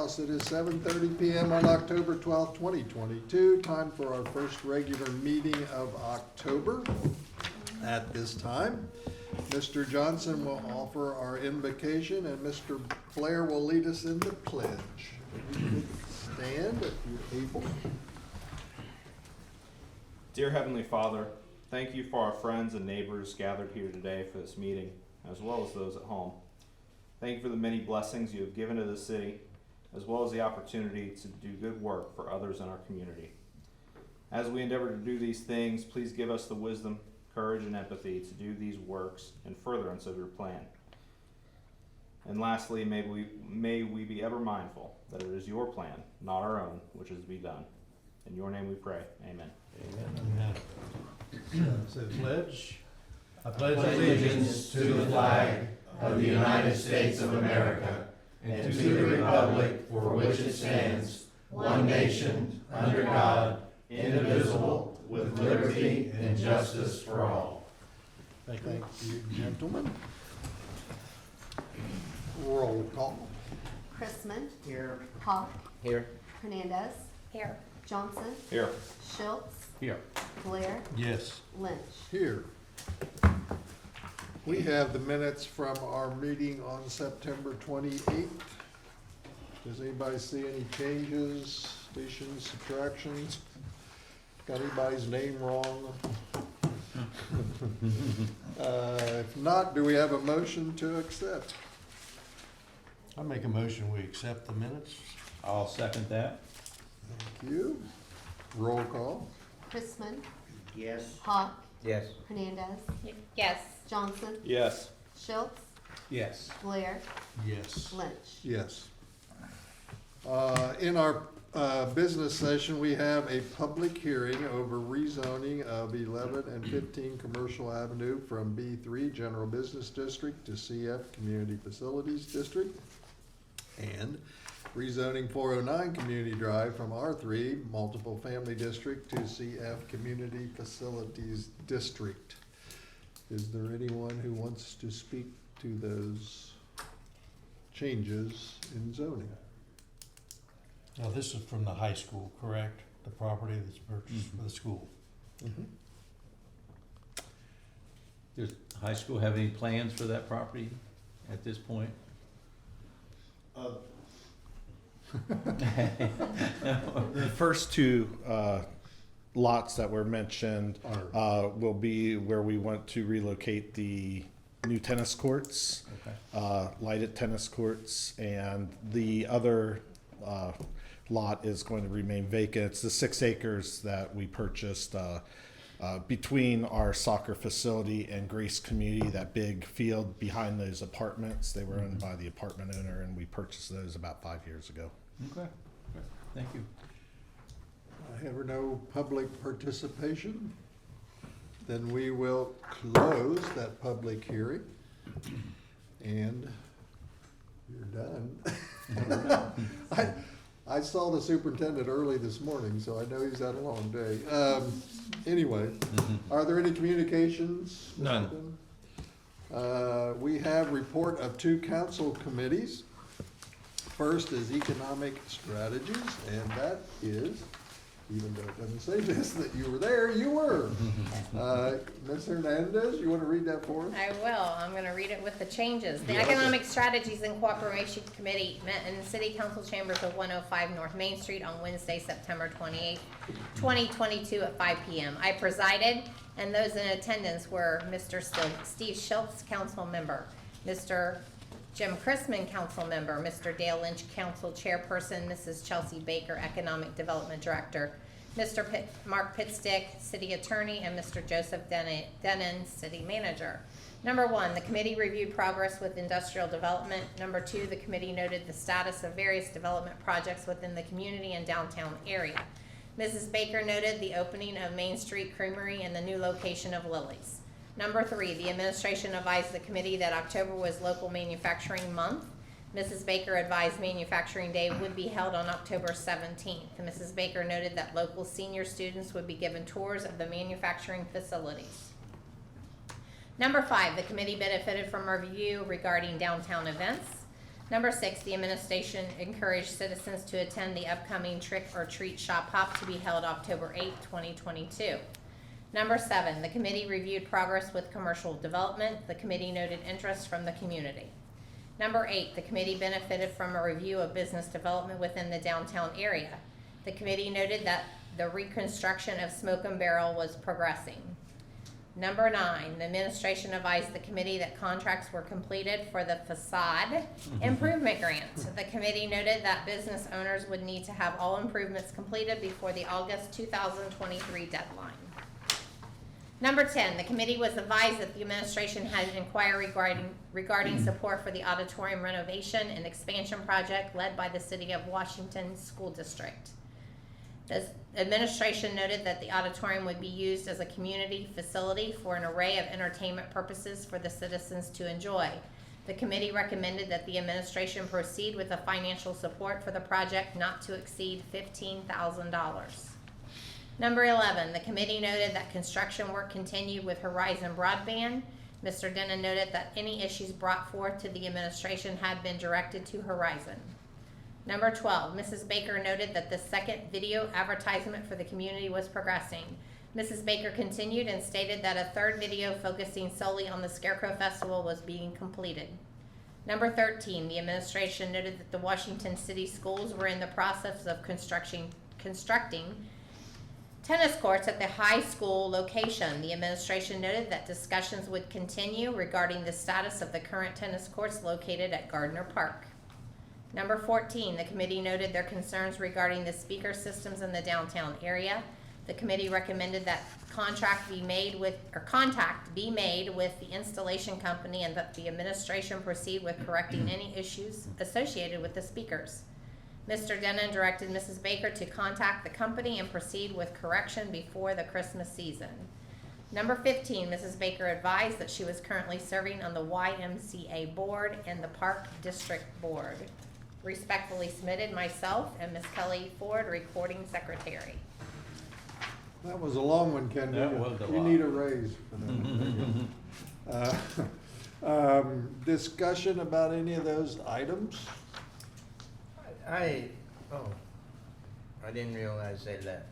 House. It is 7:30 p.m. on October 12th, 2022. Time for our first regular meeting of October. At this time, Mr. Johnson will offer our invocation and Mr. Blair will lead us in the pledge. If you could stand if you're able. Dear Heavenly Father, thank you for our friends and neighbors gathered here today for this meeting, as well as those at home. Thank you for the many blessings you have given to the city, as well as the opportunity to do good work for others in our community. As we endeavor to do these things, please give us the wisdom, courage, and empathy to do these works in furtherance of your plan. And lastly, may we be ever mindful that it is your plan, not our own, which is to be done. In your name we pray. Amen. Amen. So pledge. I pledge allegiance to the flag of the United States of America and to the republic for which it stands, one nation, under God, indivisible, with liberty and justice for all. Thank you, gentlemen. Roll call. Chrisman. Here. Hawk. Here. Hernandez. Here. Johnson. Here. Schultz. Here. Blair. Yes. Lynch. Here. We have the minutes from our meeting on September 28th. Does anybody see any changes, additions, subtractions? Got anybody's name wrong? If not, do we have a motion to accept? I make a motion, we accept the minutes. I'll second that. Thank you. Roll call. Chrisman. Yes. Hawk. Yes. Hernandez. Yes. Johnson. Yes. Schultz. Yes. Blair. Yes. Lynch. Yes. In our business session, we have a public hearing over rezoning of 11 and 15 Commercial Avenue from B3 General Business District to CF Community Facilities District, and rezoning 409 Community Drive from R3 Multiple Family District to CF Community Facilities District. Is there anyone who wants to speak to those changes in zoning? Now, this is from the high school, correct? The property that's purchased for the school. Does high school have any plans for that property at this point? The first two lots that were mentioned will be where we want to relocate the new tennis courts, lighted tennis courts, and the other lot is going to remain vacant. It's the 6 acres that we purchased between our soccer facility and Grace Community, that big field behind those apartments. They were owned by the apartment owner, and we purchased those about 5 years ago. Okay. Thank you. I have no public participation. Then we will close that public hearing. And you're done. I saw the superintendent early this morning, so I know he's had a long day. Anyway, are there any communications? None. We have report of 2 council committees. First is economic strategies, and that is, even though it doesn't say this, that you were there, you were. Ms. Hernandez, you want to read that for us? I will. I'm going to read it with the changes. The Yeah. Economic Strategies and Cooperation Committee met in the City Council chambers of 105 North Main Street on Wednesday, September 28, 2022 at 5 p.m. I presided, and those in attendance were Mr. Steve Schultz, council member, Mr. Jim Chrisman, council member, Mr. Dale Lynch, council chairperson, Mrs. Chelsea Baker, economic development director, Mr. Mark Pitstick, city attorney, and Mr. Joseph Denon, city manager. Number 1, the committee reviewed progress with industrial development. Number 2, the committee noted the status of various development projects within the community and downtown area. Mrs. Baker noted the opening of Main Street Creamery and the new location of Lily's. Number 3, the administration advised the committee that October was Local Manufacturing Month. Mrs. Baker advised Manufacturing Day would be held on October 17th. Mrs. Baker noted that local senior students would be given tours of the manufacturing facilities. Number 5, the committee benefited from a review regarding downtown events. Number 6, the administration encouraged citizens to attend the upcoming Trick or Treat Shop Hop to be held October 8, 2022. Number 7, the committee reviewed progress with commercial development. The committee noted interest from the community. Number 8, the committee benefited from a review of business development within the downtown area. The committee noted that the reconstruction of Smoke and Barrel was progressing. Number 9, the administration advised the committee that contracts were completed for the facade improvement grant. The committee noted that business owners would need to have all improvements completed before the August 2023 deadline. Number 10, the committee was advised that the administration had an inquiry regarding support for the auditorium renovation and expansion project led by the City of Washington School District. The administration noted that the auditorium would be used as a community facility for an array of entertainment purposes for the citizens to enjoy. The committee recommended that the administration proceed with the financial support for the project not to exceed $15,000. Number 11, the committee noted that construction work continued with Horizon Broadband. Mr. Denon noted that any issues brought forth to the administration had been directed to Horizon. Number 12, Mrs. Baker noted that the second video advertisement for the community was progressing. Mrs. Baker continued and stated that a third video focusing solely on the Scarecrow Festival was being completed. Number 13, the administration noted that the Washington City Schools were in the process of constructing tennis courts at the high school location. The administration noted that discussions would continue regarding the status of the current tennis courts located at Gardner Park. Number 14, the committee noted their concerns regarding the speaker systems in the downtown area. The committee recommended that contact be made with the installation company and that the administration proceed with correcting any issues associated with the speakers. Mr. Denon directed Mrs. Baker to contact the company and proceed with correction before the Christmas season. Number 15, Mrs. Baker advised that she was currently serving on the YMCA board and the Park District Board. Respectfully submitted, myself and Ms. Kelly Ford, recording secretary. That was a long one, Ken. That was a You lot. need a raise for that. Discussion about any of those items? I didn't realize they left.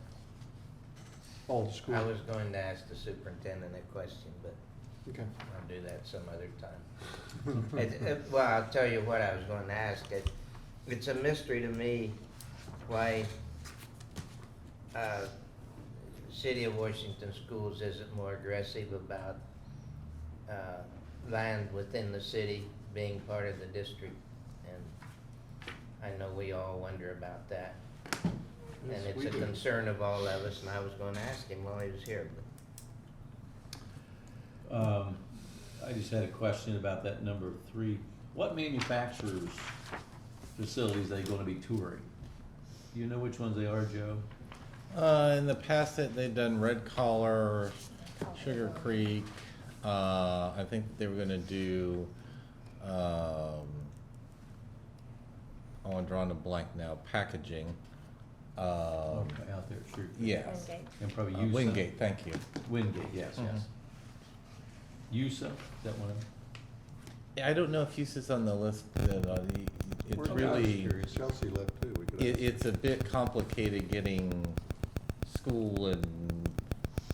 All the school. I was going to ask the superintendent a question, but Okay. I'll do that some other time. Well, I'll tell you what I was going to ask. It's a mystery to me why City of Washington Schools isn't more aggressive about land within the city being part of the district. And I know we all wonder about that. Yes, And we it's a do. concern of all of us, and I was going to ask him while he was here. I just had a question about that number 3. What manufacturers' facilities are they gonna be touring? Do you know which ones they are, Joe? In the past, they've done Red Collar, Sugar Creek. I think they were gonna do. I'm drawing a blank now. Packaging. Okay, out there, sure. Yes. Okay. And probably USA. Wingate. Thank you. Wingate, yes, Mhm. yes. USA, is that one of them? I don't know if use is on the list. It's Where's really. Chelsea? Chelsea left too. We could ask. It's a bit complicated getting school and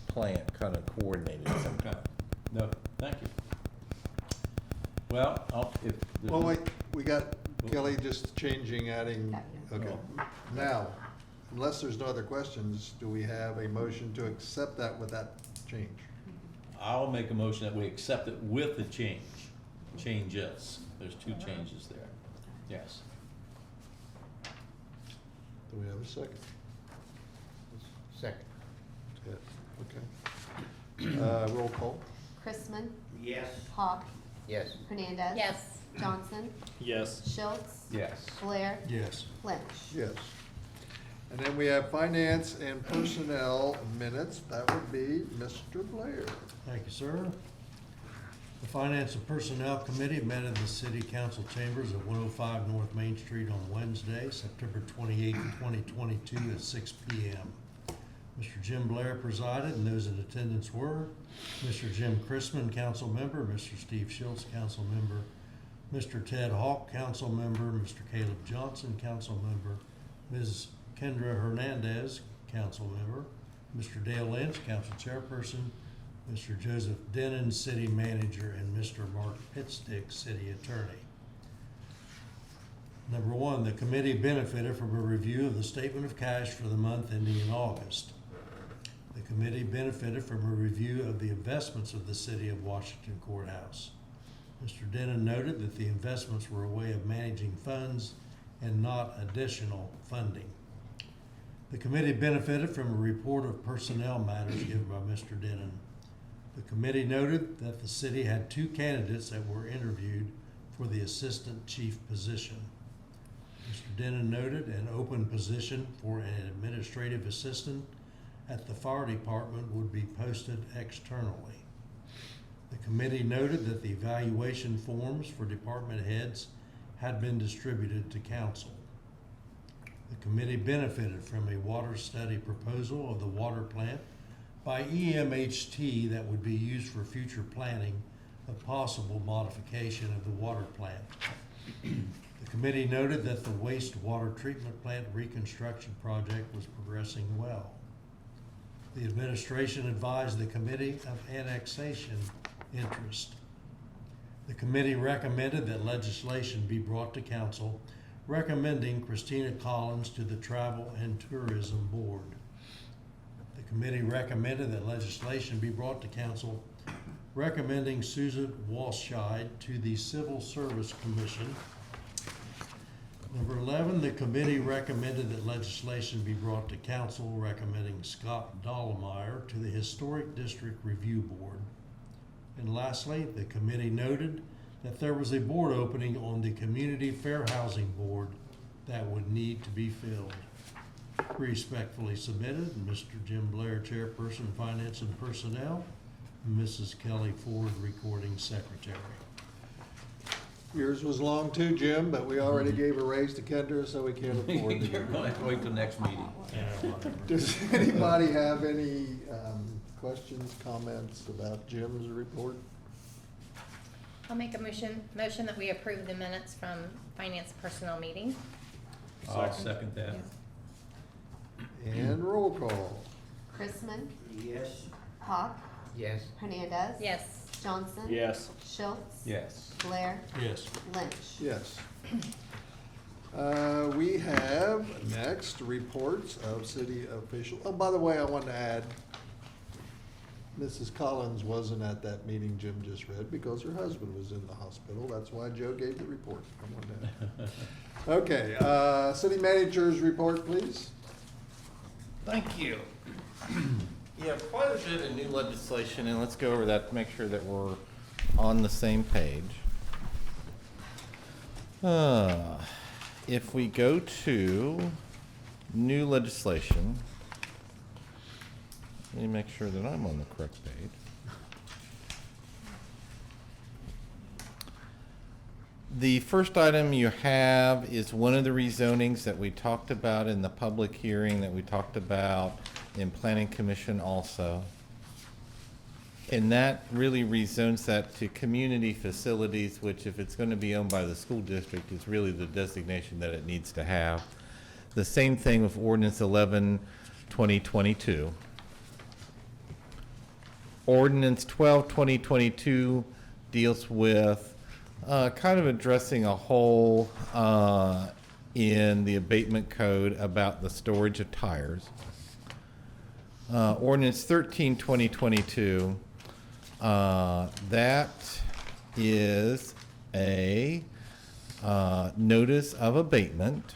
plant kind of coordinated sometimes. Okay. No, thank you. Well, if. there's Well, no- wait, we got Kelly just changing, adding, okay. Now, unless there's no other questions, do we have a motion to accept that with that change? I'll make a motion that we accept it with the changes. There's 2 changes there. Yes. Do we have a second? Second. Good, okay. Roll call? Chrisman, Yes. Hawk, Yes. Hernandez. Yes. Johnson, Yes. Schultz, Yes. Blair, Yes. Lynch. Yes. And then we have finance and personnel minutes. That would be Mr. Blair. Thank you, sir. The Finance and Personnel Committee met in the City Council Chambers at 105 North Main Street on Wednesday, September 28, 2022 at 6 p.m. Mr. Jim Blair presided, and those in attendance were Mr. Jim Chrisman, council member, Mr. Steve Schultz, council member, Mr. Ted Hawk, council member, Mr. Caleb Johnson, council member, Ms. Kendra Hernandez, council member, Mr. Dale Lynch, council chairperson, Mr. Joseph Denon, city manager, and Mr. Mark Pitstick, city attorney. Number one, the committee benefited from a review of the statement of cash for the month ending in August. The committee benefited from a review of the investments of the city of Washington Courthouse. Mr. Denon noted that the investments were a way of managing funds and not additional funding. The committee benefited from a report of personnel matters given by Mr. Denon. The committee noted that the city had 2 candidates that were interviewed for the assistant chief position. Mr. Denon noted an open position for an administrative assistant at the fire department would be posted externally. The committee noted that the evaluation forms for department heads had been distributed to council. The committee benefited from a water study proposal of the water plant by EMHT that would be used for future planning of possible modification of the water plant. The committee noted that the wastewater treatment plant reconstruction project was progressing well. The administration advised the committee of annexation interest. The committee recommended that legislation be brought to council recommending Christina Collins to the Travel and Tourism Board. The committee recommended that legislation be brought to council recommending Susan Walscheid to the Civil Service Commission. Number 11, the committee recommended that legislation be brought to council recommending Scott Dahlmeyer to the Historic District Review Board. And lastly, the committee noted that there was a board opening on the Community Fair Housing Board that would need to be filled. Respectfully submitted, Mr. Jim Blair, Chairperson, Finance and Personnel, and Mrs. Kelly Ford, Recording Secretary. Yours was long too, Jim, but we already gave a raise to Kendra, so we can't afford You're it. gonna have to wait till next meeting. Does anybody have any questions, comments about Jim's report? I'll make a motion that we approve the minutes from finance personnel meeting. I'll second that. And roll call. Chrisman, Yes. Hawk, Yes. Hernandez. Yes. Johnson. Yes. Schultz. Yes. Blair. Yes. Lynch. Yes. We have next reports of city officials. Oh, by the way, I want to add, Mrs. Collins wasn't at that meeting Jim just read because her husband was in the hospital. That's why Joe gave the report. Come on down. Okay, city manager's report, please. Thank you. Yeah, quite a bit of new legislation, and let's go over that to make sure that we're on the same page. If we go to new legislation, let me make sure that I'm on the correct page. The first item you have is one of the rezonings that we talked about in the public hearing, that we talked about in planning commission also. And that really rezones that to community facilities, which if it's going to be owned by the school district is really the designation that it needs to have. The same thing with ordinance 11/2022. Ordinance 12/2022 deals with kind of addressing a hole in the abatement code about the storage of tires. Ordinance 13/2022, that is a notice of abatement.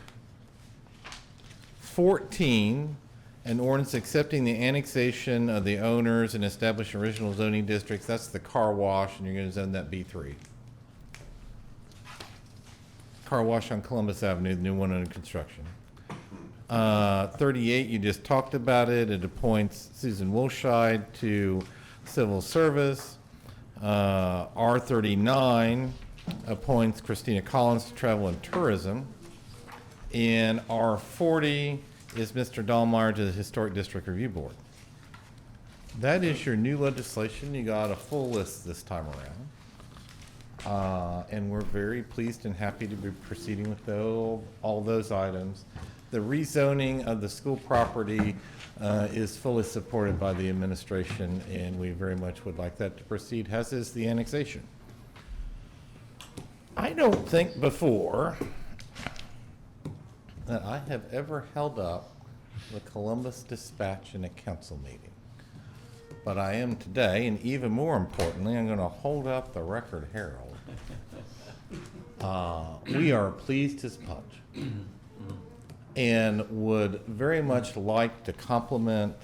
14, an ordinance accepting the annexation of the owners and establishing original zoning districts. That's the car wash, and you're going to zone that B3. Car wash on Columbus Avenue, the new one under construction. 38, you just talked about it. It appoints Susan Wilscheid to civil service. R39 appoints Christina Collins to travel and tourism. And R40 is Mr. Dahlmeyer to the Historic District Review Board. That is your new legislation. You got a full list this time around. And we're very pleased and happy to be proceeding with all those items. The rezoning of the school property is fully supported by the administration, and we very much would like that to proceed, as is the annexation. I don't think before that I have ever held up the Columbus Dispatch in a council meeting. But I am today, and even more importantly, I'm going to hold up the Record Herald. We are pleased as punch and would very much like to compliment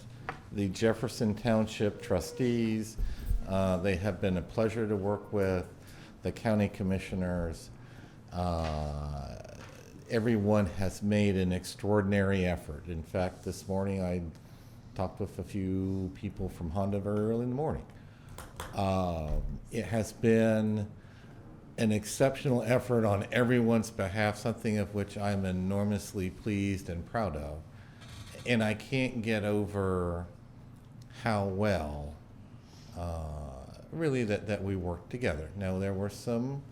the Jefferson Township trustees. They have been a pleasure to work with, the county commissioners. Everyone has made an extraordinary effort. In fact, this morning I talked with a few people from Honda very early in the morning. It has been an exceptional effort on everyone's behalf, something of which I'm enormously pleased and proud of. And I can't get over how well, really, that we worked together. Now, there were some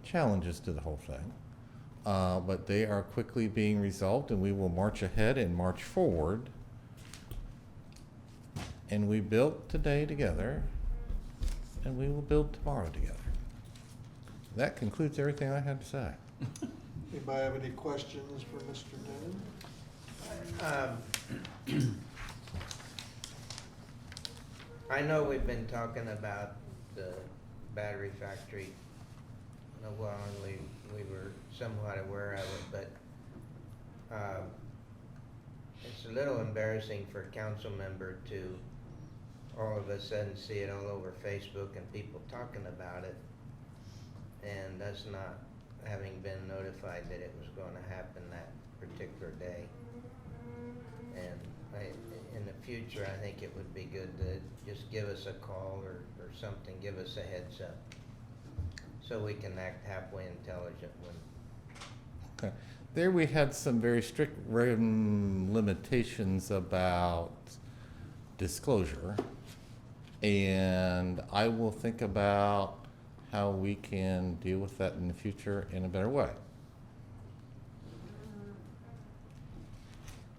challenges to the whole thing, but they are quickly being resolved, and we will march ahead and march forward. And we built today together, and we will build tomorrow together. That concludes everything I had to say. Anybody have any questions for Mr. Noonan? I know we've been talking about the battery factory. Well, we were somewhat aware of it, but it's a little embarrassing for a council member to all of a sudden see it all over Facebook and people talking about it, and us not having been notified that it was going to happen that particular day. And in the future, I think it would be good to just give us a call or something, give us a heads up, so we can act halfway intelligent when. Okay. There we had some very strict limitations about disclosure, and I will think about how we can deal with that in the future in a better way.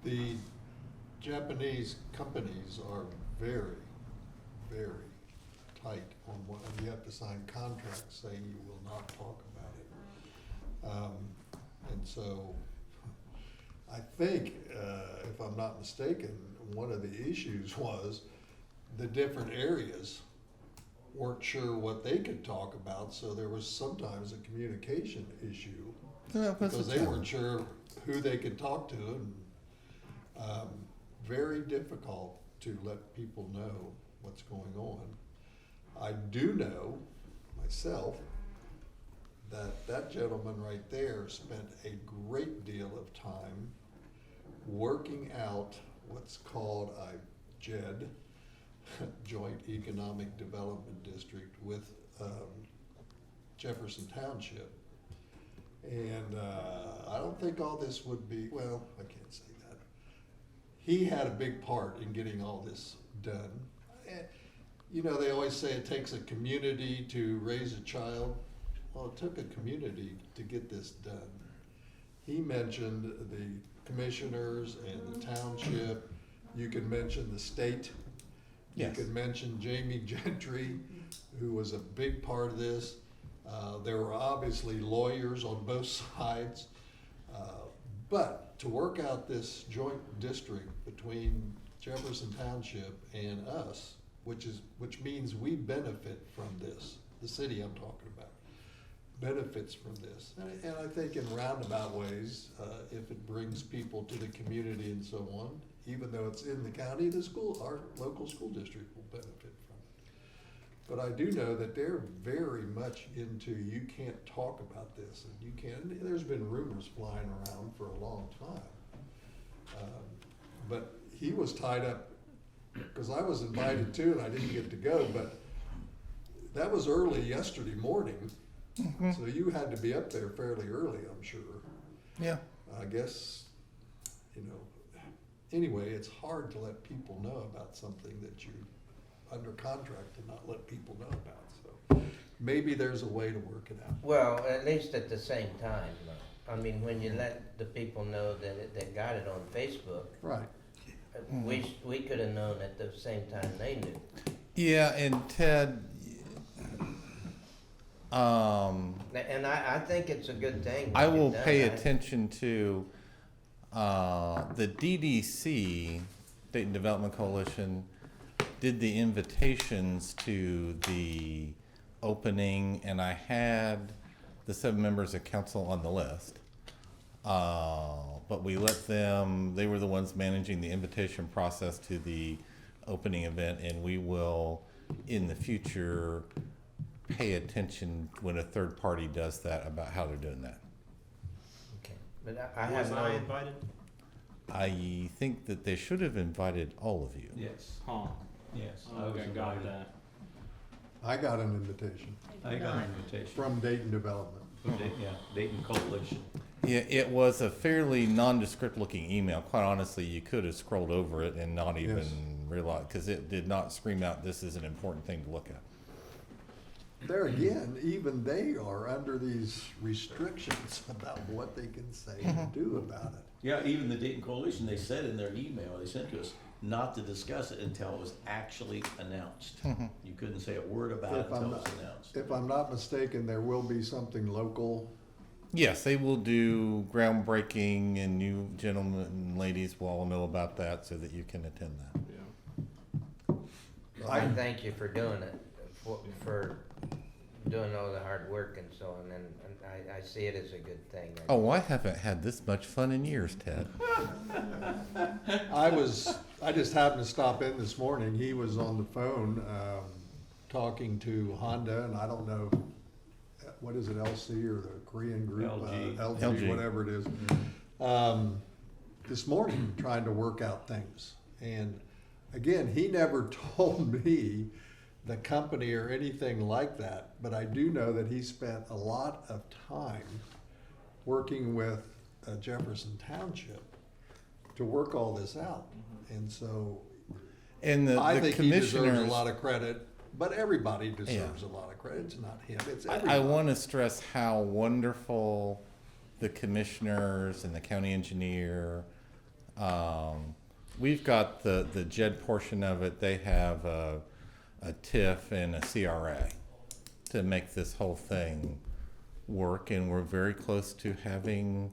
The Japanese companies are very, very tight on what, and you have to sign contracts saying you will not talk about it. And so I think, if I'm not mistaken, one of the issues was the different areas weren't sure what they could talk about, so there was sometimes a communication issue because they weren't sure who they could talk to, and very difficult to let people know what's going on. I do know myself that that gentleman right there spent a great deal of time working out what's called a JED, Joint Economic Development District, with Jefferson Township. And I don't think all this would be, well, I can't say that. He had a big part in getting all this done. You know, they always say it takes a community to raise a child. Well, it took a community to get this done. He mentioned the commissioners and the township. You can mention the state. Yes. You can mention Jamie Gentry, who was a big part of this. There were obviously lawyers on both sides. But to work out this joint district between Jefferson Township and us, which means we benefit from this, the city I'm talking about, benefits from this. And I think in roundabout ways, if it brings people to the community and so on, even though it's in the county, our local school district will benefit from it. But I do know that they're very much into, you can't talk about this, and you can't, there's been rumors flying around for a long time. But he was tied up, because I was invited too, and I didn't get to go, but that was early yesterday morning. Mm-hmm. So you had to be up there fairly early, I'm sure. Yeah. I guess, anyway, it's hard to let people know about something that you're under contract to not let people know about. So maybe there's a way to work it out. Well, at least at the same time, though. I mean, when you let the people know that got it on Facebook, Right. we could have known at the same time they knew. Yeah, and Ted, And I think it's a good thing. I when will you've done pay that. attention to, the DDC, Dayton Development Coalition, did the invitations to the opening, and I had the 7 members of council on the list. But we let them, they were the ones managing the invitation process to the opening event, and we will, in the future, pay attention when a third party does that about how they're doing that. Okay. But I have no. invited? I think that they should have invited all of you. Yes, Huh. yes. I don't think I got that. I got an invitation I got Not. an invitation. from Dayton Development. Yeah, Dayton Coalition. Yeah, it was a fairly nondescript looking email. Quite honestly, you could have scrolled over it and not even Yes. realize, because it did not scream out, this is an important thing to look at. There again, even they are under these restrictions about what they can say and do about it. Yeah, even the Dayton Coalition, they said in their email they sent to us not to discuss it until it was actually announced. You couldn't say a word about it If I'm until it was not- announced. If I'm not mistaken, there will be something local. Yes, they will do groundbreaking, and you gentlemen and ladies will all know about that so that you can attend that. Yeah. I thank you for doing it, for doing all the hard work and so on, and I see it as a good thing. Oh, I haven't had this much fun in years, Ted. I just happened to stop in this morning. He was on the phone, talking to Honda, and I don't know, what is it, LC or the Korean group? LG. LG, whatever it is. This morning, trying to work out things. And again, he never told me the company or anything like that, but I do know that he spent a lot of time working with Jefferson Township to work all this out. And so And I the think he deserves a commissioners, lot of credit, but everybody deserves a lot of credit. It's not him, it's I everybody. want to stress how wonderful the commissioners and the county engineer, we've got the JED portion of it, they have a TIF and a CRA to make this whole thing work, and we're very close to having,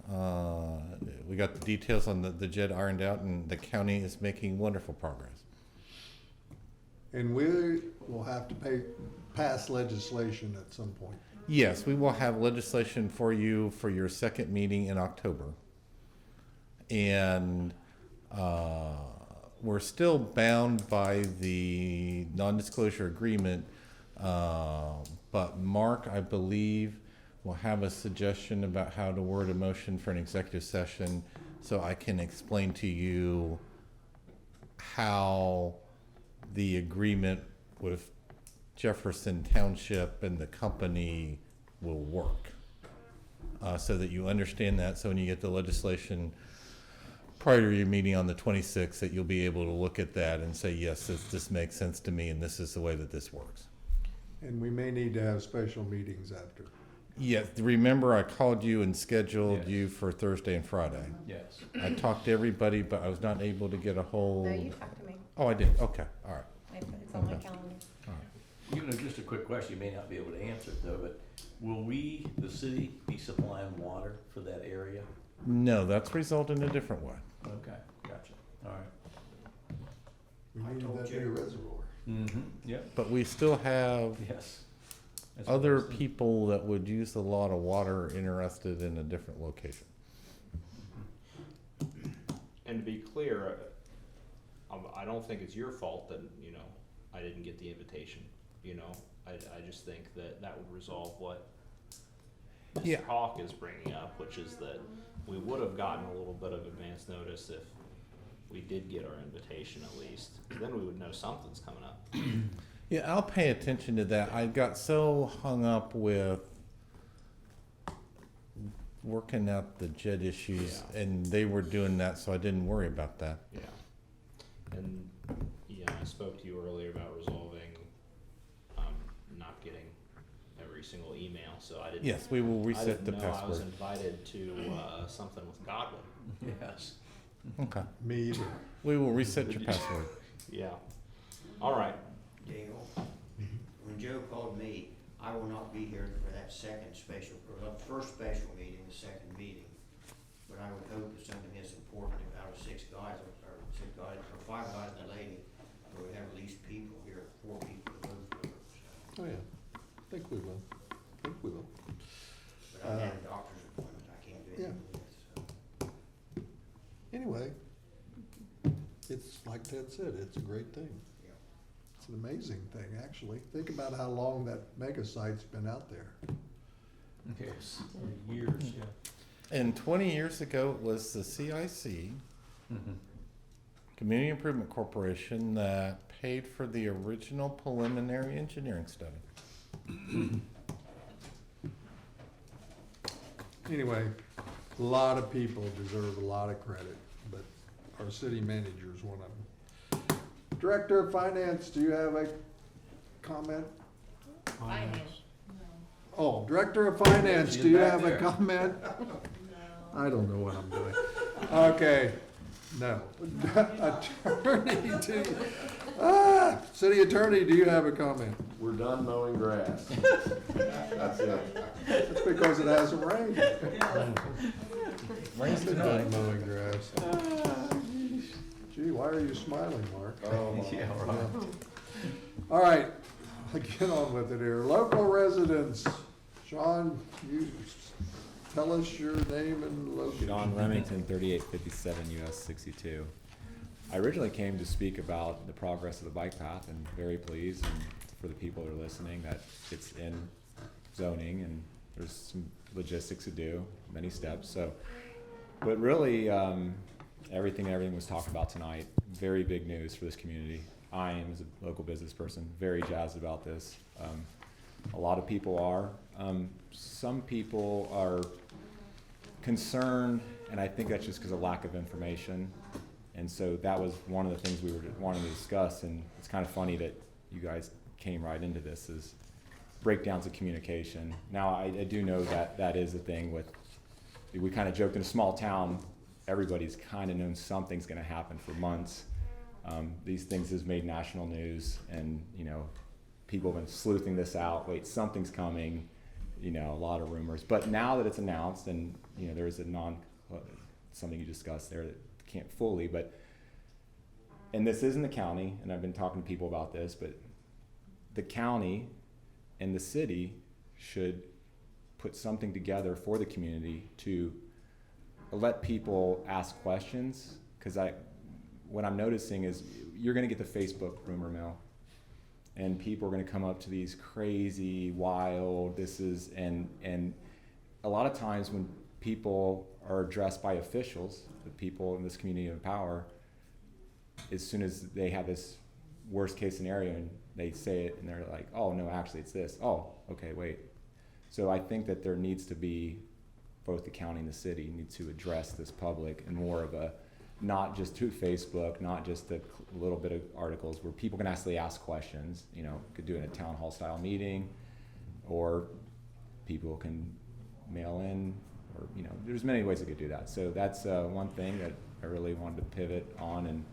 we got the details on the JED ironed out, and the county is making wonderful progress. And we will have to pass legislation at some point. Yes, we will have legislation for you for your second meeting in October. And we're still bound by the non-disclosure agreement, but Mark, I believe, will have a suggestion about how to word a motion for an executive session, so I can explain to you how the agreement with Jefferson Township and the company will work, so that you understand that. So when you get the legislation prior to your meeting on the 26th, that you'll be able to look at that and say, yes, this makes sense to me, and this is the way that this works. And we may need to have special meetings after. Yes, remember I called you and scheduled Yes. you for Thursday and Friday. Yes. I talked to everybody, but I was not able to get a hold. No, you talked to me. Oh, I did. Okay, all right. It's on my calendar. You know, just a quick question, you may not be able to answer it though, but will we, the city, be supplying water for that area? No, that's resolved in a different way. Okay, gotcha, all right. We needed that new reservoir. Mm-hmm, yep, But we still have yes. That's what I other was thinking. people that would use a lot of water interested in a different location. And to be clear, I don't think it's your fault that, you know, I didn't get the invitation, you know? I just think that would resolve what Yeah. Mr. Hawk is bringing up, which is that we would have gotten a little bit of advance notice if we did get our invitation at least. Then we would know something's coming up. Yeah, I'll pay attention to that. I got so hung up with working out the JED issues, Yeah. and they were doing that, so I didn't worry about that. Yeah. And, yeah, I spoke to you earlier about resolving, not not getting every single email, so I didn't. Yes, we will I reset the didn't know I was password. invited to something with Godwin. Yes. Okay. Me either. We will reset your password. Yeah. All right. Dale, when Joe called me, I will not be here for that second special, or the first special meeting, the second meeting. But I would hope that something is important about six guys, or five guys and a lady, or we have at least people here, 4 people to vote for. So, Oh, yeah. I think we will. but I had a doctor's appointment, I can't do anything with, so. Anyway, it's like Ted said, it's a great thing. Yeah. It's an amazing thing, actually. Think about how long that mega site's been out there. Yes, for years, yeah. And 20 years ago, it was the CIC, Mhm. Community Improvement Corporation, that paid for the original preliminary engineering study. Anyway, a lot of people deserve a lot of credit, but our city manager is one of them. Director of Finance, do you have a comment? Finance. Oh, Director of Finance, She's do you back have a there. comment? I don't know what I'm doing. Okay, no. City Attorney, do you have a comment? We're done mowing grass. That's it. That's because it hasn't rained. Rains Done mowing grass. Gee, why are you smiling, Mark? Oh, my. Yeah, right. All right, get on with it here. Local residents, Sean, you tell us your name and location. Sean Remington, 3857 US 62. I originally came to speak about the progress of the bike path, and very pleased, and for the people that are listening, that it's in zoning and there's some logistics to do, many steps. So, but really, everything was talked about tonight. Very big news for this community. I am, as a local business person, very jazzed about this. A lot of people are. Some people are concerned, and I think that's just because of lack of information. And so that was one of the things we were wanting to discuss, and it's kind of funny that you guys came right into this, is breakdowns of communication. Now, I do know that that is a thing with, we kind of joked in a small town, everybody's kind of known something's gonna happen for months. These things has made national news, and, you know, people have been sleuthing this out, wait, something's coming, you know, a lot of rumors. But now that it's announced, and, you know, there's a something you discussed there that can't fully, but, and this isn't the county, and I've been talking to people about this, but the county and the city should put something together for the community to let people ask questions, because what I'm noticing is you're gonna get the Facebook rumor mill, and people are gonna come up to these crazy, wild, and a lot of times when people are addressed by officials, the people in this community of power, as soon as they have this worst case scenario and they say it and they're like, oh no, actually it's this. Oh, okay, wait. So I think that there needs to be, both the county and the city need to address this public in more of a, not just to Facebook, not just a little bit of articles where people can actually ask questions. You know, could do it in a town hall style meeting, or people can mail in, or, you know, there's many ways we could do that. So that's one thing that I really wanted to pivot on, and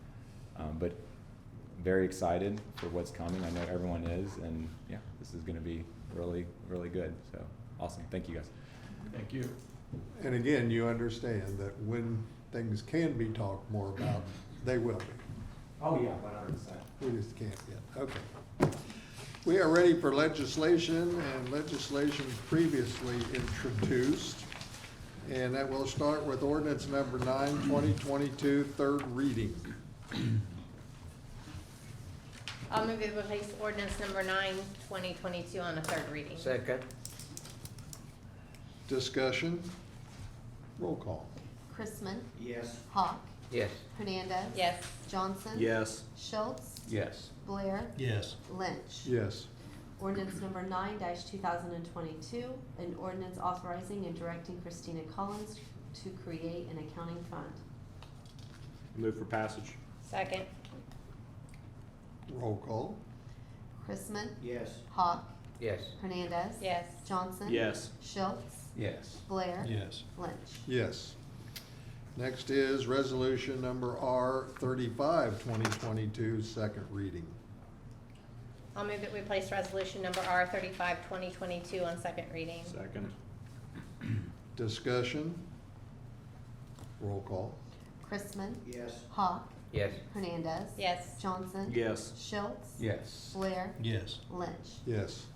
but very excited for what's coming. I know everyone is, and yeah, this is gonna be really, really good. So awesome, thank you guys. Thank you. And again, you understand that when things can be talked more about, they will be. Oh yeah, 100%. We just can't yet. Okay. We are ready for legislation, and legislation previously introduced. And that will start with ordinance number 9, 2022, third reading. I'll move to place ordinance number 9, 2022 on a third reading. Second. Discussion. Roll call. Chrisman, Yes. Hawk, Yes. Hernandez. Yes. Johnson. Yes. Schultz, Yes. Blair, Yes. Lynch. Yes. Ordinance number 9-2022, an ordinance authorizing and directing Christina Collins to create an accounting fund. Move for passage. Second. Roll call. Chrisman, Yes. Hawk, Hernandez. Yes. Johnson. Yes. Schultz. Yes. Blair. Yes. Lynch. Yes. Next is resolution number R 35/2022, second reading. I'll move that we place resolution number R 35/2022 on second reading. Second. Discussion? Roll call. Chrisman. Yes. Hawk. Yes. Hernandez. Yes. Johnson. Yes. Schultz. Yes. Blair. Yes. Lynch. Yes.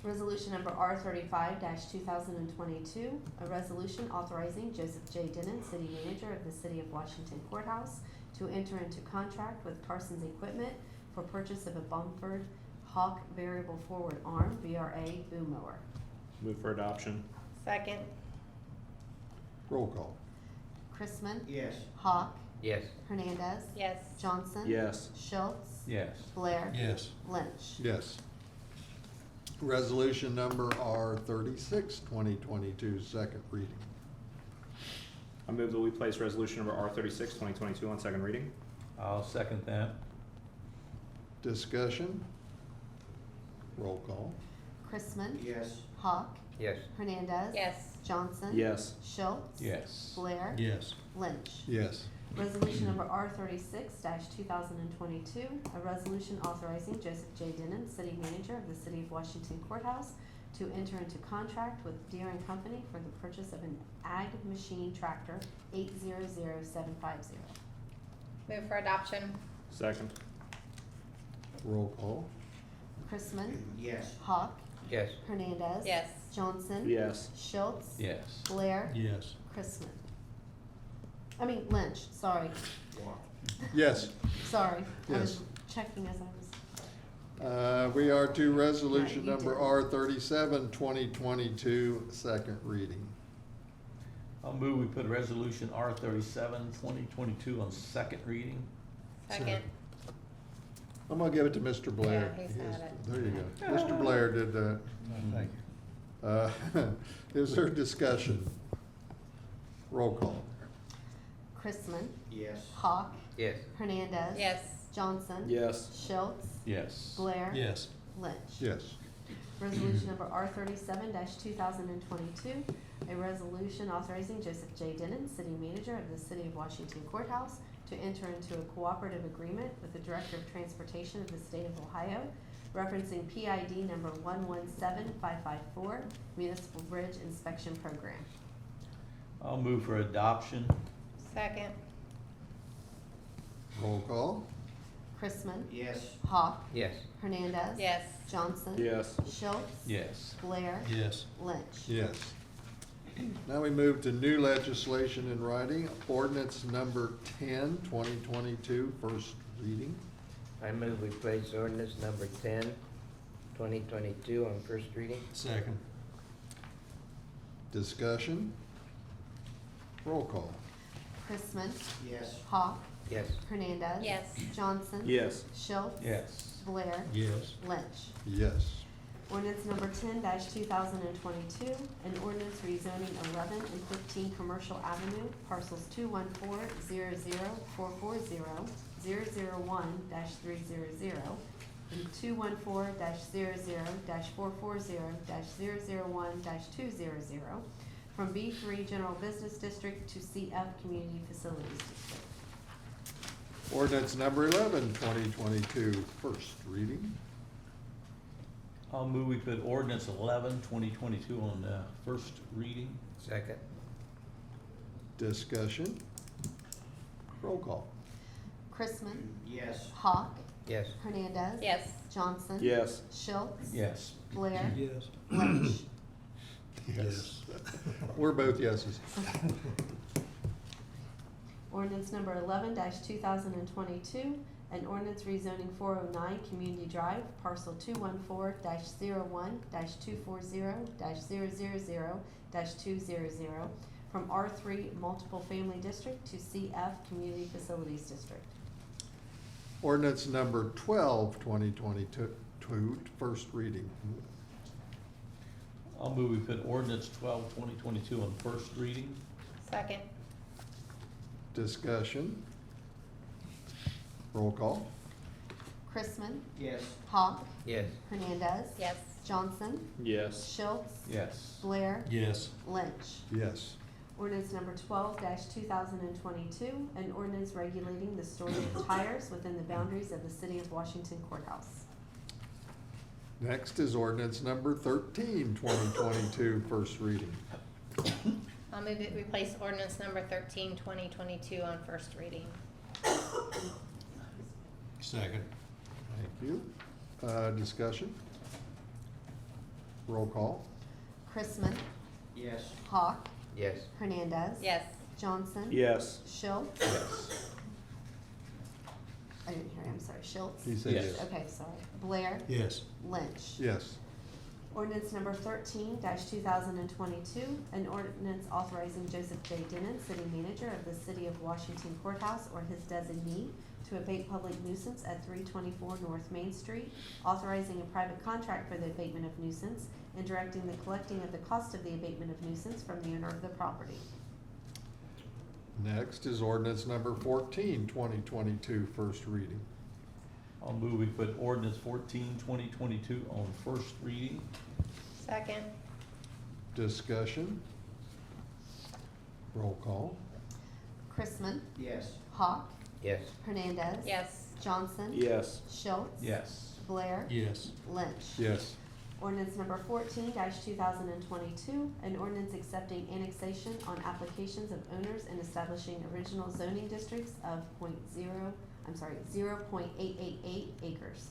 Resolution number R 35/2022, a resolution authorizing Joseph J. Denon, City Manager of the City of Washington Courthouse, to enter into contract with Parsons Equipment for purchase of a Bumford Hawk Variable Forward Arm, VRA, boom mower. Move for adoption. Second. Roll call. Chrisman. Yes. Hawk. Yes. Hernandez. Yes. Johnson. Yes. Schultz. Yes. Blair. Yes. Lynch. Yes. Resolution number R 36/2022, second reading. I move that we place resolution number R 36/2022 on second reading. I'll second that. Discussion? Roll call. Chrisman. Yes. Hawk. Yes. Hernandez. Yes. Johnson. Yes. Schultz. Yes. Blair. Yes. Lynch. Yes. Resolution number R 36/2022, a resolution authorizing Joseph J. Denon, City Manager of the City of Washington Courthouse, to enter into contract with Deere and Company for the purchase of an ag machine tractor 800750. Move for adoption. Second. Roll call. Chrisman. Yes. Hawk. Yes. Hernandez. Yes. Johnson. Yes. Schultz. Yes. Blair. Yes. Lynch, sorry. Yes. Sorry. I Yes. was checking as I was. We are to resolution Yeah, you number did. R 37/2022, second reading. I'll move we put resolution R 37/2022 on second reading. Second. I'm gonna give it to Mr. Blair. Yeah, he's had it. There you go. Mr. Blair did that. Thank you. Is there discussion? Roll call. Chrisman. Yes. Hawk. Yes. Hernandez. Yes. Johnson. Yes. Schultz. Yes. Blair. Yes. Lynch. Yes. Resolution number R 37/2022, a resolution authorizing Joseph J. Denon, City Manager of the City of Washington Courthouse, to enter into a cooperative agreement with the Director of Transportation of the State of Ohio, referencing PID number 117554, Municipal Bridge Inspection Program. I'll move for adoption. Second. Roll call. Chrisman. Yes. Hawk. Yes. Hernandez. Yes. Johnson. Yes. Schultz. Yes. Blair. Yes. Lynch. Yes. Now we move to new legislation in writing, ordinance number 10/2022, first reading. I move we place ordinance number 10/2022 on first reading. Second. Discussion? Roll call. Chrisman. Yes. Hawk. Yes. Hernandez. Yes. Johnson. Yes. Schultz. Yes. Blair. Yes. Lynch. Yes. Ordinance number 10/2022, an ordinance rezoning 11 and 15 Commercial Avenue, parcels 214-00440, 001-300, and 214-00-440-001-200, from B3 General Business District to CF Community Facilities District. Ordinance number 11/2022, first reading. I'll move we put ordinance 11/2022 on first reading. Second. Discussion? Roll call. Chrisman. Yes. Hawk. Yes. Hernandez. Yes. Johnson. Yes. Schultz. Yes. Blair. Yes. Lynch. Yes. We're both yeses. Ordinance number 11/2022, an ordinance rezoning 409 Community Drive, parcel 214-01-240-000-200, from R3 Multiple Family District to CF Community Facilities District. Ordinance number 12/2022, first reading. I'll move we put ordinance 12/2022 on first reading. Second. Discussion? Roll call. Chrisman. Yes. Hawk. Yes. Hernandez. Yes. Johnson, Yes. Schultz, Yes. Blair, Yes. Lynch. Yes. Ordinance number 12-2022, an ordinance regulating the storage of tires within the boundaries of the City of Washington Courthouse. Next is ordinance number 13, 2022, first reading. I'll move that we place ordinance number 13, 2022 on first reading. Second. Thank you. Discussion? Roll call? Chrisman, Yes. Hawk, Yes. Hernandez. Yes. Johnson. Yes. Schultz. Yes. I didn't hear you, I'm sorry, Schultz. He said Yes. yes. Okay, sorry. Blair, Yes. Lynch. Yes. Ordinance number 13-2022, an ordinance authorizing Joseph J. Denon, city manager of the City of Washington Courthouse or his designee, to abate public nuisance at 324 North Main Street, authorizing a private contract for the abatement of nuisance, and directing the collecting of the cost of the abatement of nuisance from the owner of the property. Next is ordinance number 14, 2022, first reading. I'll move we put ordinance 14, 2022 on first reading. Second. Discussion? Roll call? Chrisman, Yes. Hawk, Yes. Hernandez. Yes. Johnson. Yes. Schultz. Yes. Blair. Yes. Lynch. Yes. Ordinance number 14-2022, an ordinance accepting annexation on applications of owners and establishing original zoning districts of 0.888 acres.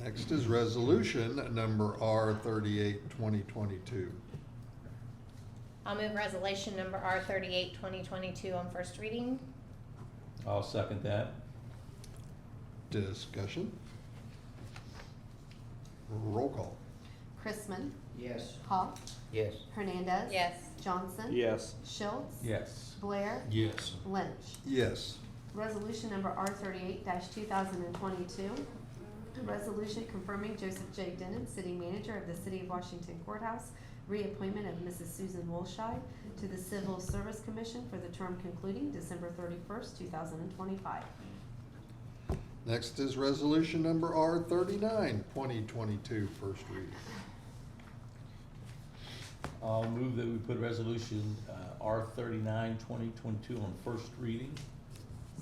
Next is resolution number R 38, 2022. I'll move resolution number R 38, 2022 on first reading. I'll second that. Discussion? Roll call? Chrisman, Yes. Hawk, Yes. Hernandez. Yes. Johnson. Yes. Schultz. Yes. Blair. Yes. Lynch. Yes. Resolution number R 38-2022, a resolution confirming Joseph J. Denon, city manager of the City of Washington Courthouse, reappointment of Mrs. Susan Wolsheim to the Civil Service Commission for the term concluding December 31st, 2025. Next is resolution number R 39, 2022, first reading. I'll move that we put resolution R 39, 2022 on first reading.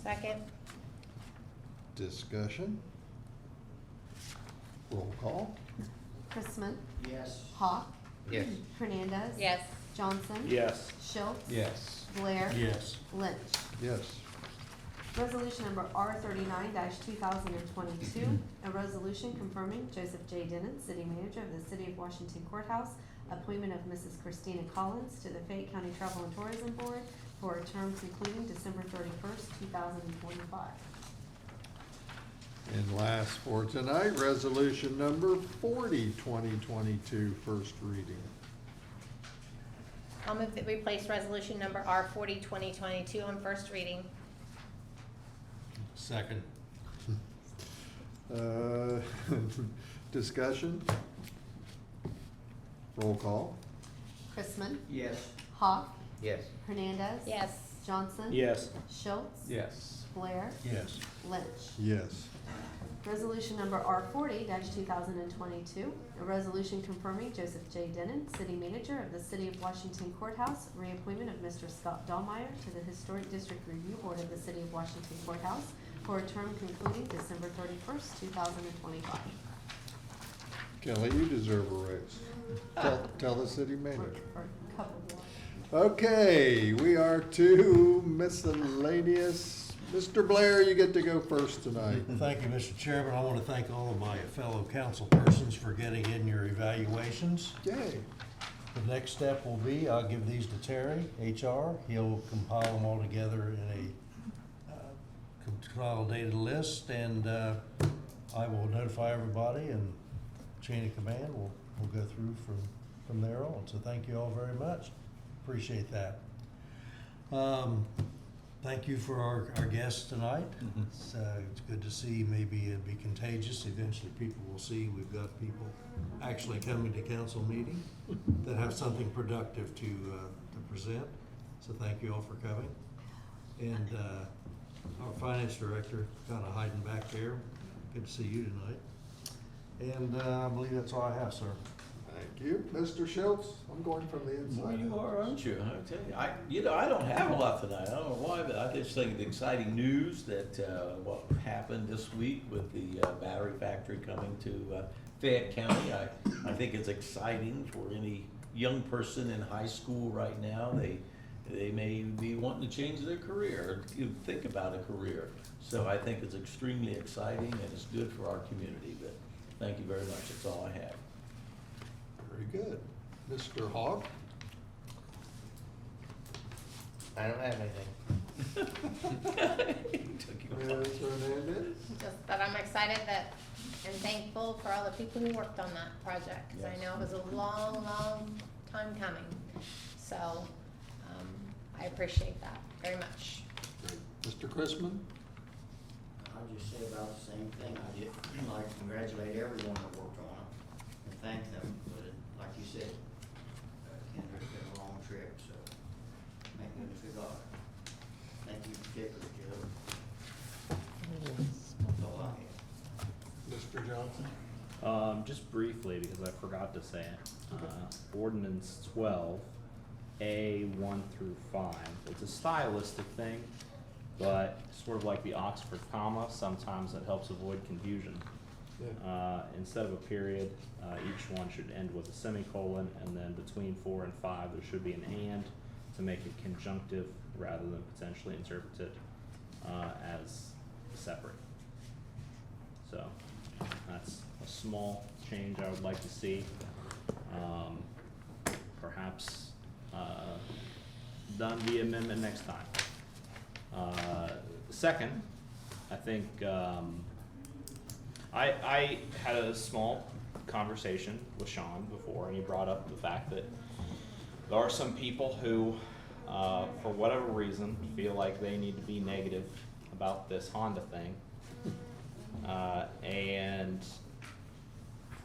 Second. Discussion? Roll call? Chrisman, Yes. Hawk, Yes. Hernandez. Yes. Johnson. Yes. Schultz. Yes. Blair. Yes. Lynch. Yes. Resolution number R 39-2022, a resolution confirming Joseph J. Denon, city manager of the City of Washington Courthouse, appointment of Mrs. Christina Collins to the Fayette County Travel and Tourism Board for a term concluding December 31st, 2025. And last for tonight, resolution number 40, 2022, first reading. I'll move that we place resolution number R 40, 2022 on first reading. Second. Discussion? Roll call? Chrisman, Yes. Hawk, Yes. Hernandez. Yes. Johnson. Yes. Schultz. Yes. Blair. Yes. Lynch. Yes. Resolution number R 40-2022, a resolution confirming Joseph J. Denon, city manager of the City of Washington Courthouse, reappointment of Mr. Scott Dahlmeyer to the Historic District Review Board of the City of Washington Courthouse for a term concluding December 31st, 2025. Kelly, you deserve a raise. Tell the city manager. For a couple more. Okay, we are to miscellaneous. Mr. Blair, you get to go first tonight. Thank you, Mr. Chairman. I want to thank all of my fellow council persons for getting in your evaluations. Yay. The next step will be, I'll give these to Terry, HR. He'll compile them all together in a consolidated list, and I will notify everybody, and chain of command will go through from there on. So thank you all very much. Appreciate that. Thank you for our guests tonight. It's good to see. Maybe it'd be contagious. Eventually people will see we've got people actually coming to council meeting that have something productive to present. So thank you all for coming. And our finance director kind of hiding back there. Good to see you tonight. And I believe that's all I have, sir. Thank you. Mr. Schultz, I'm going from the Well, inside. you out. are, aren't you? I tell you, I don't have a lot tonight. I don't know why, but I just think the exciting news that, what happened this week with the, battery factory coming to, Fayette County. I think it's exciting for any young person in high school right now. They may be wanting to change their career, or even think about a career. So I think it's extremely exciting and it's good for our community, but thank you very much. That's all I have. Very good. Mr. Hawk? I don't have anything. Took you Ms. Hernandez? Just that I'm excited that, and thankful for all the people who worked on that project, because I Yes. know it was a long, long time coming. So, I appreciate that very much. Great. Mr. Chrisman? I'll just say about the same thing. I just like to congratulate everyone that worked on it and thank them. But like you said, Kendrick's been a long trip, so thank goodness we got it. Thank you particularly, Joe. That's all I have. Mr. Johnson? Just briefly, because I forgot to say it, ordinance 12, A 1 through 5. It's a stylistic thing, but sort of like the Oxford comma, sometimes it helps avoid confusion. Instead of a period, each one should end with a semicolon, and then between 4 and 5, there should be an and to make it conjunctive rather than potentially interpreted as separate. So that's a small change I would like to see. Perhaps done via amendment next time. Second, I think I had a small conversation with Sean before, and he brought up the fact that there are some people who, for whatever reason, feel like they need to be negative about this Honda thing. And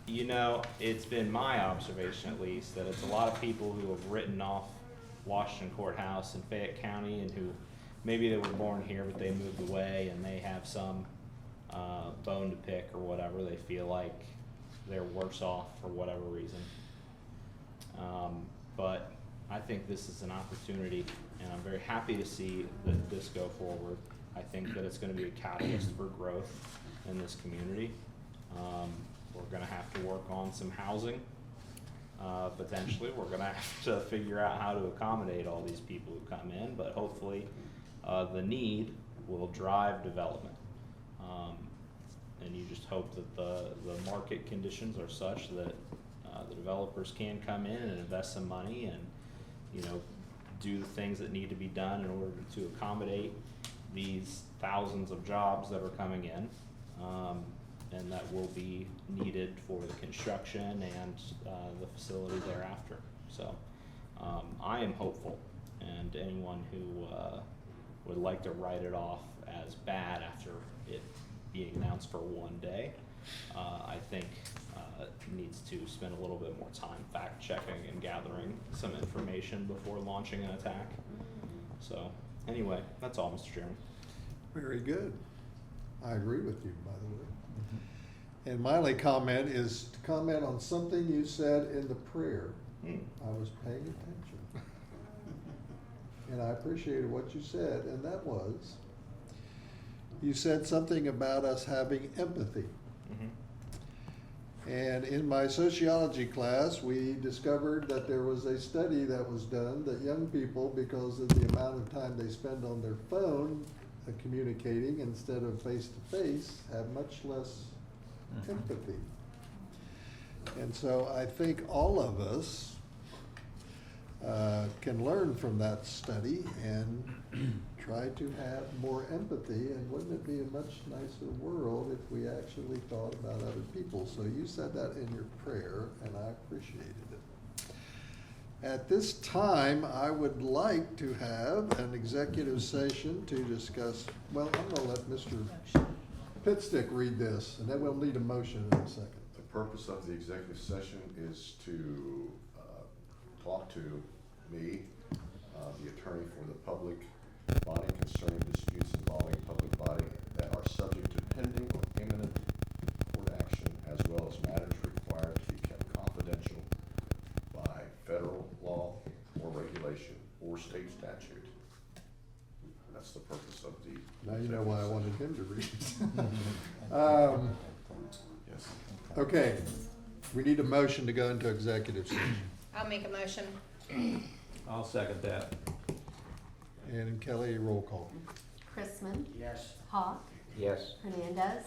you know, it's been my observation at least that it's a lot of people who have written off Washington Courthouse in Fayette County, and who maybe they were born here but they moved away and they have some bone to pick or whatever. They feel like they're worse off for whatever reason. But I think this is an opportunity, and I'm very happy to see that this go forward. I think that it's going to be a catalyst for growth in this community. We're going to have to work on some housing. Potentially, we're going to have to figure out how to accommodate all these people who come in, but hopefully the need will drive development. And you just hope that the market conditions are such that the developers can come in and invest some money and, you know, do the things that need to be done in order to accommodate these thousands of jobs that are coming in, and that will be needed for the construction and the facility thereafter. So I am hopeful, and anyone who would like to write it off as bad after it being announced for one day, I think needs to spend a little bit more time fact checking and gathering some information before launching an attack. So anyway, that's all, Mr. Chairman. Very good. I agree with you, by the way. And my only comment is to comment on something you said in the prayer. I was paying attention. And I appreciated what you said, and that was, you said something about us having empathy. And in my sociology class, we discovered that there was a study that was done that young people, because of the amount of time they spend on their phone communicating instead of face-to-face, have much less empathy. And so I think all of us can learn from that study and try to have more empathy, and wouldn't it be a much nicer world if we actually thought about other people? So you said that in your prayer, and I appreciated it. At this time, I would like to have an executive session to discuss, well, I'm gonna let Mr. Pitstick read this, and then we'll need a motion in a second. The purpose of the executive session is to talk to me, the attorney for the public body concerning disputes involving public body that are subject to pending or imminent court action, as well as of the. Now you know why I wanted him to read. Yes. Okay, we need a motion to go into executive session. I'll make a motion. I'll second that. And Kelly, roll call. Chrisman, Yes. Hawk, Yes. Hernandez.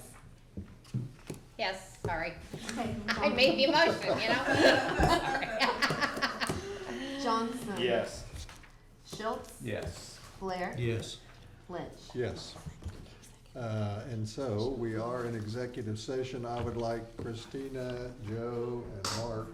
Yes, sorry. Okay, I made the motion, you know? Sorry. Johnson. Yes. Schultz. Yes. Blair. Yes. Lynch. Yes. And so we are in executive session. I would like Christina, Joe, and Mark